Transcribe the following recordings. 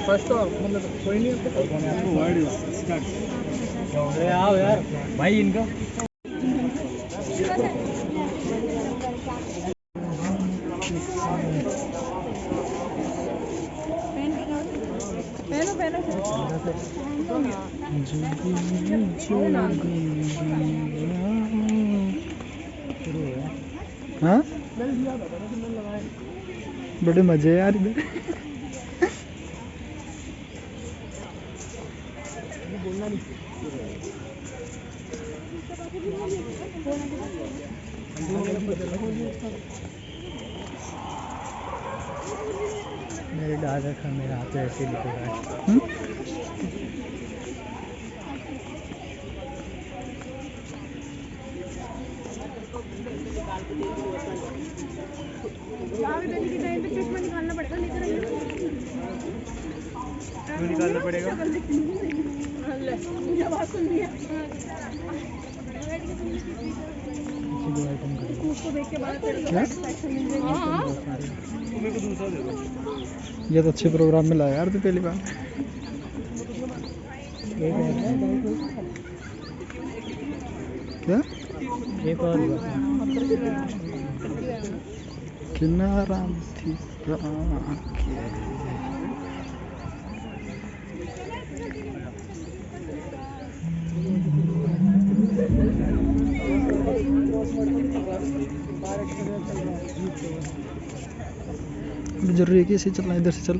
First तो मतलब कोई नहीं आओ यार भाई इनका हाँ बड़े मजे यार इधर मेरे दादा का मेरा हाथ ऐसे लिखेगा निकालना पड़ेगा ये तो अच्छे प्रोग्राम में लाया यार तू पहली बार क्या एक और किनारा थी जरूरी है कि ऐसे चलना इधर से चल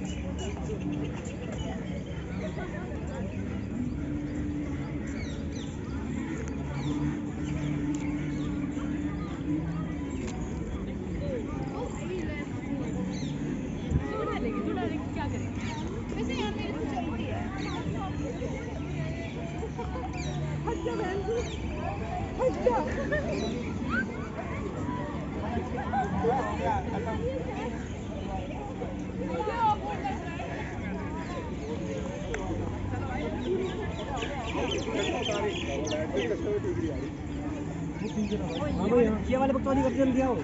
ये वाले बकवाली करते हम दिया हो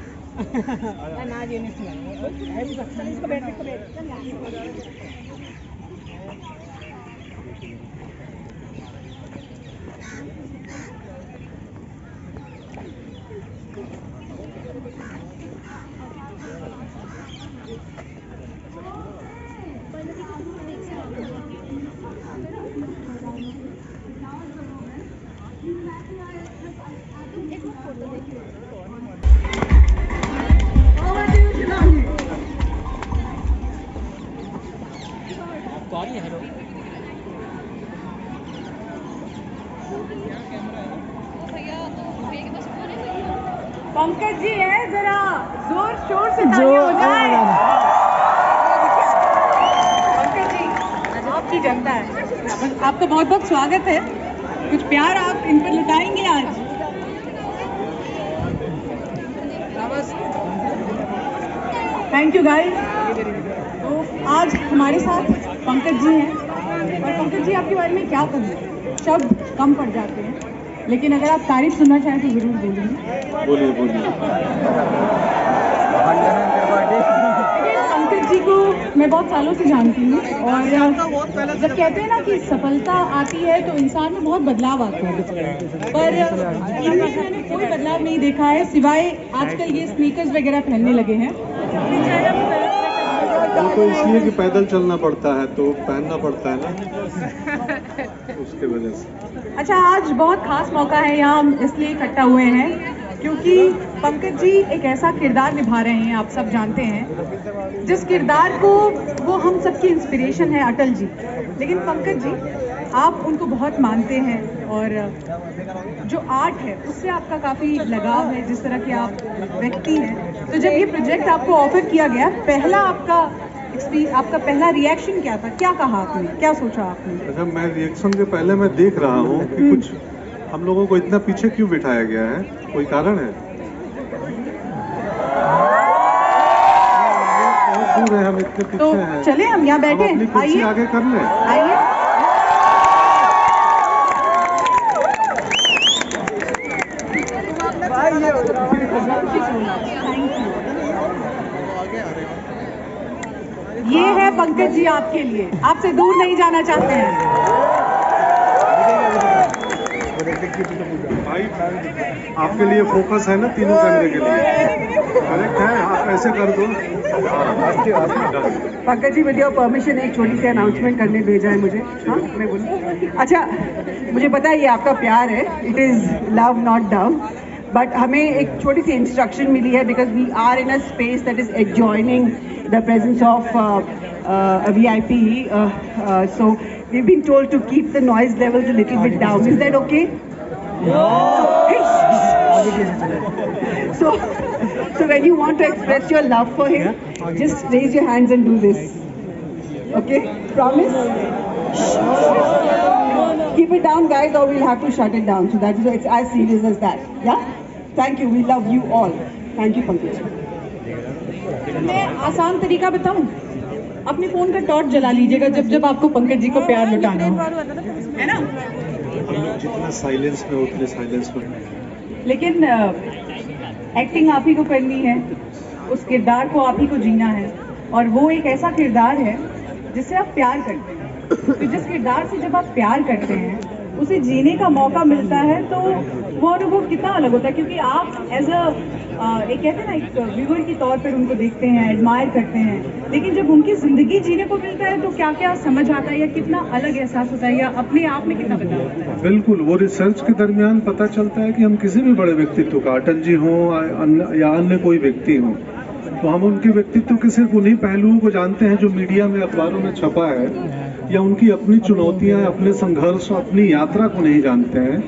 ना ये नहीं है इसको बैठ पंकज जी है, जरा जोर शोर से तालियां हो जाए। पंकज जी आपकी जनता है, आपका बहुत बहुत स्वागत है। कुछ प्यार आप इन पर लुटाएंगे आज। Thank you guys. तो आज हमारे साथ पंकज जी हैं और पंकज जी आपके बारे में क्या कहूँ, शब्द कम पड़ जाते हैं, लेकिन अगर आप तारीफ सुनना चाहें तो जरूर बोलिए। पंकज जी को मैं बहुत सालों से जानती हूँ और जब कहते हैं ना कि सफलता आती है तो इंसान में बहुत बदलाव आता है, पर इनमें मैंने कोई बदलाव नहीं देखा है, सिवाय आजकल ये स्नीकर्स वगैरह पहनने लगे हैं। वो तो इसलिए कि पैदल चलना पड़ता है तो पहनना पड़ता है ना, उसके वजह से। अच्छा, आज बहुत खास मौका है, यहाँ हम इसलिए इकट्ठा हुए हैं क्योंकि पंकज जी एक ऐसा किरदार निभा रहे हैं, आप सब जानते हैं, जिस किरदार को वो हम सबकी इंस्पिरेशन है अटल जी। लेकिन पंकज जी आप उनको बहुत मानते हैं और जो आर्ट है उससे आपका काफ़ी लगाव है, जिस तरह के आप व्यक्ति हैं। तो जब ये प्रोजेक्ट आपको ऑफर किया गया, आपका पहला रिएक्शन क्या था, क्या कहा आपने, क्या सोचा आपने? अच्छा, मैं रिएक्शन के पहले मैं देख रहा हूँ कि कुछ हम लोगों को इतना पीछे क्यों बिठाया गया है, कोई कारण है? बहुत दूर है, हम इतने पीछे तो हैं। चले हम यहाँ बैठे, आइए आगे कर लें। आइए। ये है पंकज जी आपके लिए, आपसे दूर नहीं जाना चाहते हैं। भाई आपके लिए फोकस है ना तीनों कैमरे के लिए, करेक्ट है, आप ऐसे कर दो। Pankaj ji, with your permission एक छोटी सी अनाउंसमेंट करने भेजा है मुझे। हाँ, मैं बोलूँ? अच्छा, मुझे पता है ये आपका प्यार है, it is love not down, but हमें एक छोटी सी इंस्ट्रक्शन मिली है because we are in a space that is adjoining the presence of a VIP, so we've been told to keep the noise levels a little bit down. Is that okay? So when you want to express your love for him, just raise your hands and do this. Okay? Promise? Keep it down, guys, or we'll have to shut it down. So that is, it's as serious as that. Yeah? Thank you. We love you all. Thank you, Pankaj. मैं आसान तरीका बताऊं, अपने phone का torch जला लीजिएगा जब जब आपको पंकज जी को प्यार लुटाना हो, है ना? जितना साइलेंस में उतने साइलेंस में। लेकिन एक्टिंग आप ही को करनी है, उस किरदार को आप ही को जीना है, और वो एक ऐसा किरदार है जिससे आप प्यार करते हैं। तो जिस किरदार से जब आप प्यार करते हैं, उसे जीने का मौका मिलता है, तो वो अनुभव कितना अलग होता है। क्योंकि आप एज एक कहते हैं ना, एक व्यूअर के तौर पर उनको देखते हैं, एडमायर करते हैं, लेकिन जब उनकी ज़िंदगी जीने को मिलता है तो क्या क्या समझ आता है, या कितना अलग एहसास होता है, या अपने आप में कितना बदलाव होता है। बिल्कुल, वो रिसर्च के दरमियान पता चलता है कि हम किसी भी बड़े व्यक्तित्व का, अटल जी हों या अन्य कोई व्यक्ति हों, तो हम उनके व्यक्तित्व के सिर्फ उन्हीं पहलुओं को जानते हैं जो मीडिया में, अखबारों में छपा है, या उनकी अपनी चुनौतियां, अपने संघर्ष, अपनी यात्रा को नहीं जानते हैं।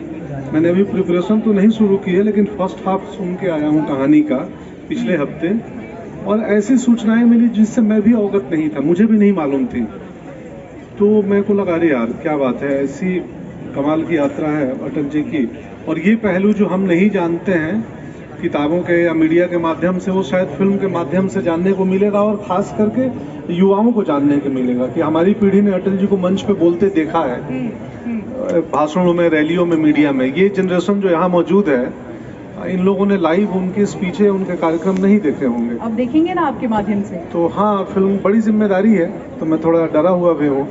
मैंने अभी प्रिपरेशन तो नहीं शुरू की है, लेकिन फर्स्ट हाफ सुन के आया हूँ कहानी का पिछले हफ्ते, और ऐसी सूचनाएं मिली जिससे मैं भी अवगत नहीं था, मुझे भी नहीं मालूम थी। तो मेरे को लगा अरे यार क्या बात है, ऐसी कमाल की यात्रा है अटल जी की, और ये पहलू जो हम नहीं जानते हैं किताबों के या मीडिया के माध्यम से, वो शायद फिल्म के माध्यम से जानने को मिलेगा, और खास करके युवाओं को जानने को मिलेगा कि हमारी पीढ़ी ने अटल जी को मंच पे बोलते देखा है, भाषणों में, रैलियों में, मीडिया में। ये जनरेशन जो यहाँ मौजूद है, इन लोगों ने लाइव उनके स्पीचें, उनके कार्यक्रम नहीं देखे होंगे। अब देखेंगे ना आपके माध्यम से। तो हाँ, फिल्म बड़ी जिम्मेदारी है, तो मैं थोड़ा डरा हुआ भी हूँ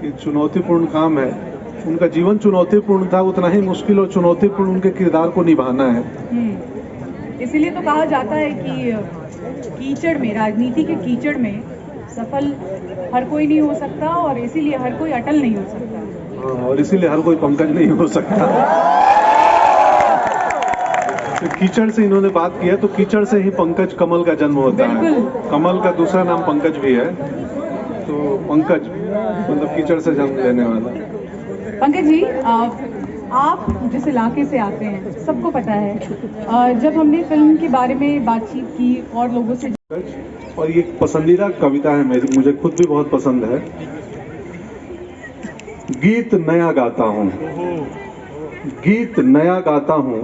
कि चुनौतीपूर्ण काम है। उनका जीवन चुनौतीपूर्ण था, उतना ही मुश्किल और चुनौतीपूर्ण उनके किरदार को निभाना है। इसीलिए तो कहा जाता है कि कीचड़ में, राजनीति के कीचड़ में सफल हर कोई नहीं हो सकता, और इसीलिए हर कोई अटल नहीं हो सकता। और इसीलिए हर कोई पंकज नहीं हो सकता। तो कीचड़ से इन्होंने बात किया, तो कीचड़ से ही पंकज कमल का जन्म होता है। कमल का दूसरा नाम पंकज भी है, तो पंकज मतलब कीचड़ से जन्म लेने वाला। पंकज जी, आप जिस इलाके से आते हैं सबको पता है, जब हमने फिल्म के बारे में बातचीत की और लोगों से, और ये पसंदीदा कविता है मेरी, मुझे खुद भी बहुत पसंद है। गीत नया गाता हूँ, गीत नया गाता हूँ,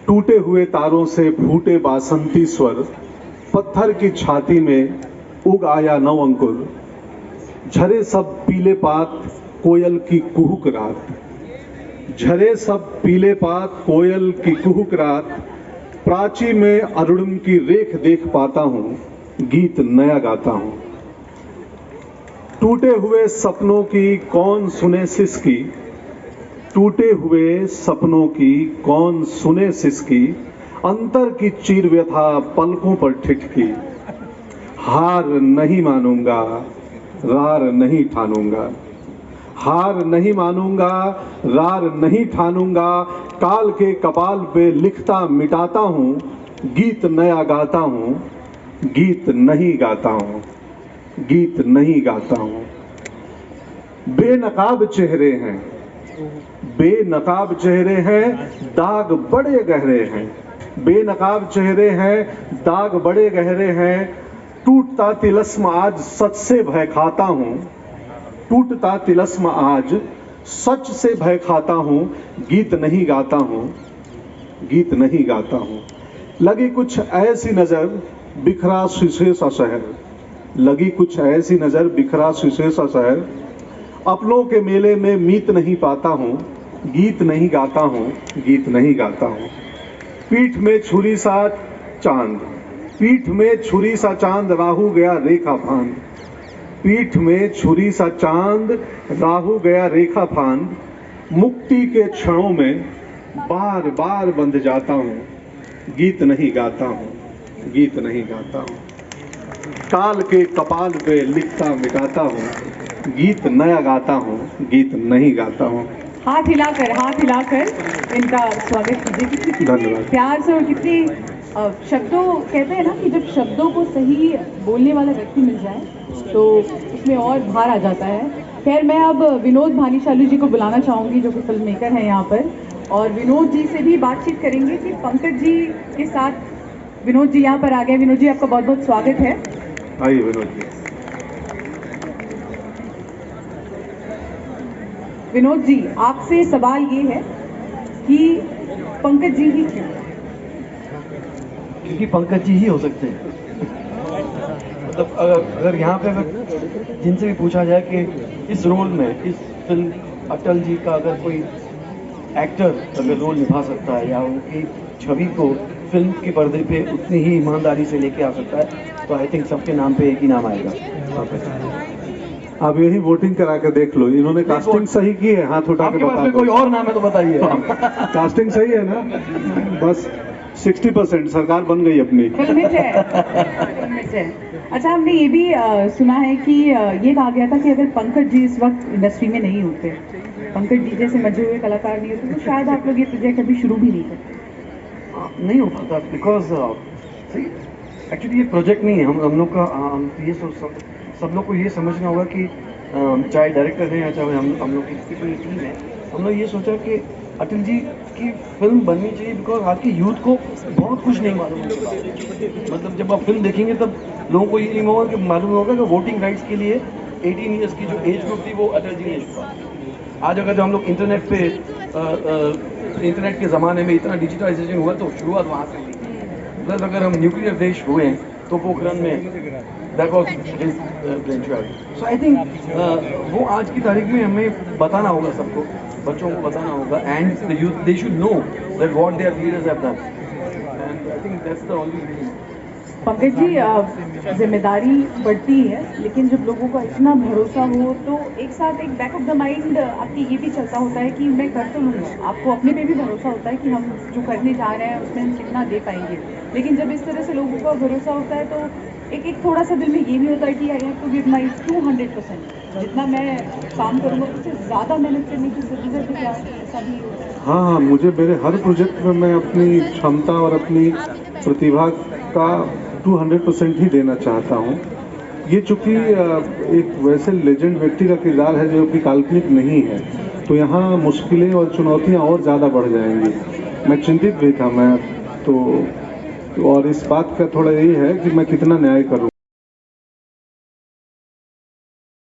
टूटे हुए तारों से फूटे बासंती स्वर, पत्थर की छाती में उग आया नव अंकुर, झरे सब पीले पात कोयल की कुहुक रात, झरे सब पीले पात कोयल की कुहुक रात, प्राची में अरुणिम की रेख देख पाता हूँ, गीत नया गाता हूँ। टूटे हुए सपनों की कौन सुने सिसकी, टूटे हुए सपनों की कौन सुने सिसकी, अंतर की चीर व्यथा पलकों पर ठिठकी, हार नहीं मानूंगा, रार नहीं ठानूंगा, हार नहीं मानूंगा, रार नहीं ठानूंगा, काल के कपाल पे लिखता मिटाता हूँ, गीत नया गाता हूँ, गीत नहीं गाता हूँ, गीत नहीं गाता हूँ। बेनकाब चेहरे हैं, बेनकाब चेहरे हैं, दाग बड़े गहरे हैं, बेनकाब चेहरे हैं, दाग बड़े गहरे हैं, टूटता तिलस्म आज सच से भय खाता हूँ, टूटता तिलस्म आज सच से भय खाता हूँ, गीत नहीं गाता हूँ, गीत नहीं गाता हूँ। लगी कुछ ऐसी नजर बिखरा शीशे सा शहर, लगी कुछ ऐसी नजर बिखरा शीशे सा शहर, अपनों के मेले में मीत नहीं पाता हूँ, गीत नहीं गाता हूँ, गीत नहीं गाता हूँ। पीठ में छुरी सा चांद, पीठ में छुरी सा चांद, राहु गया रेखा फांद, पीठ में छुरी सा चांद, राहु गया रेखा फांद, मुक्ति के क्षणों में बार बार बंध जाता हूँ, गीत नहीं गाता हूँ, गीत नहीं गाता हूँ। काल के कपाल पे लिखता मिटाता हूँ, गीत नया गाता हूँ, गीत नहीं गाता हूँ। हाथ हिलाकर इनका स्वागत कीजिए। कितनी धन्यवाद। प्यार से और कितनी शब्दों, कहते हैं ना कि जब शब्दों को सही बोलने वाला व्यक्ति मिल जाए तो उसमें और भार आ जाता है। खैर, मैं अब विनोद भानीशाली जी को बुलाना चाहूँगी जो कि फिल्म मेकर हैं यहाँ पर, और विनोद जी से भी बातचीत करेंगे कि पंकज जी के साथ। विनोद जी यहाँ पर आ गए। विनोद जी, आपका बहुत बहुत स्वागत है। आइए विनोद जी। विनोद जी, आपसे सवाल ये है कि पंकज जी ही क्यों? क्योंकि पंकज जी ही हो सकते हैं। मतलब अगर यहाँ पे अगर जिनसे भी पूछा जाए कि इस रोल में, इस फिल्म अटल जी का अगर कोई एक्टर अगर रोल निभा सकता है या उनकी छवि को फिल्म के पर्दे पे उतनी ही ईमानदारी से लेके आ सकता है, तो आई थिंक सबके नाम पे एक ही नाम आएगा। आप यही वोटिंग करा के देख लो, इन्होंने कास्टिंग सही की है, हाथ उठा के आपके पास बता में दो। कोई और नाम है तो बताइए। कास्टिंग सही है ना? बस 60% सरकार बन गई अपनी। फिल्म है। अच्छा, हमने ये भी सुना है कि ये कहा गया था कि अगर पंकज जी इस वक्त इंडस्ट्री में नहीं होते, पंकज जी जैसे मजे हुए कलाकार नहीं होते, तो शायद आप लोग ये प्रोजेक्ट अभी शुरू भी नहीं करते। नहीं हो पाता बिकॉज एक्चुअली ये प्रोजेक्ट नहीं है। हम लोग का ये सब लोग को ये समझना होगा कि चाहे डायरेक्टर हैं या चाहे हम लोग की पूरी टीम है, हम लोग ये सोचा कि अटल जी की फिल्म बननी चाहिए बिकॉज आज की यूथ को बहुत कुछ नहीं मालूम होगा। मतलब जब आप फिल्म देखेंगे तब लोगों को ये नहीं होगा कि मालूम होगा कि वोटिंग राइट्स के लिए 18 ईयर्स की जो एज ग्रुप थी वो अटल जी ने छुपा। आज अगर हम लोग इंटरनेट पे इंटरनेट के ज़माने में इतना डिजिटलाइजेशन हुआ तो शुरुआत वहाँ से हुई। प्लस अगर हम न्यूक्लियर देश हुए हैं तो पोखरण में that was his grandchild. So I think वो आज की तारीख में हमें बताना होगा, सबको बच्चों को बताना होगा, and the youth they should know that what their leaders have done, and I think that's the only reason. Pankaj ji, जिम्मेदारी बढ़ती है, लेकिन जब लोगों का इतना भरोसा हो तो एक साथ एक बैक ऑफ द माइंड आपकी ये भी चलता होता है कि मैं कर तो लूँगा। आपको अपने पे भी भरोसा होता है कि हम जो करने जा रहे हैं उसमें हम कितना दे पाएंगे। लेकिन जब इस तरह से लोगों का भरोसा होता है तो एक थोड़ा सा दिल में ये भी होता है कि I have to give my 200%। जितना मैं काम करूँगा उससे ज़्यादा मेहनत करने की ज़रूरत है क्या? ऐसा भी होता है? हाँ, मुझे मेरे हर प्रोजेक्ट में मैं अपनी क्षमता और अपनी प्रतिभा का 200% ही देना चाहता हूँ। ये चूँकि एक वैसे लेजेंड व्यक्ति का किरदार है जो कि काल्पनिक नहीं है, तो यहाँ मुश्किलें और चुनौतियाँ और ज़्यादा बढ़ जाएंगी। मैं चिंतित भी था, मैं तो और इस बात का थोड़ा ये है कि मैं कितना न्याय करूँ।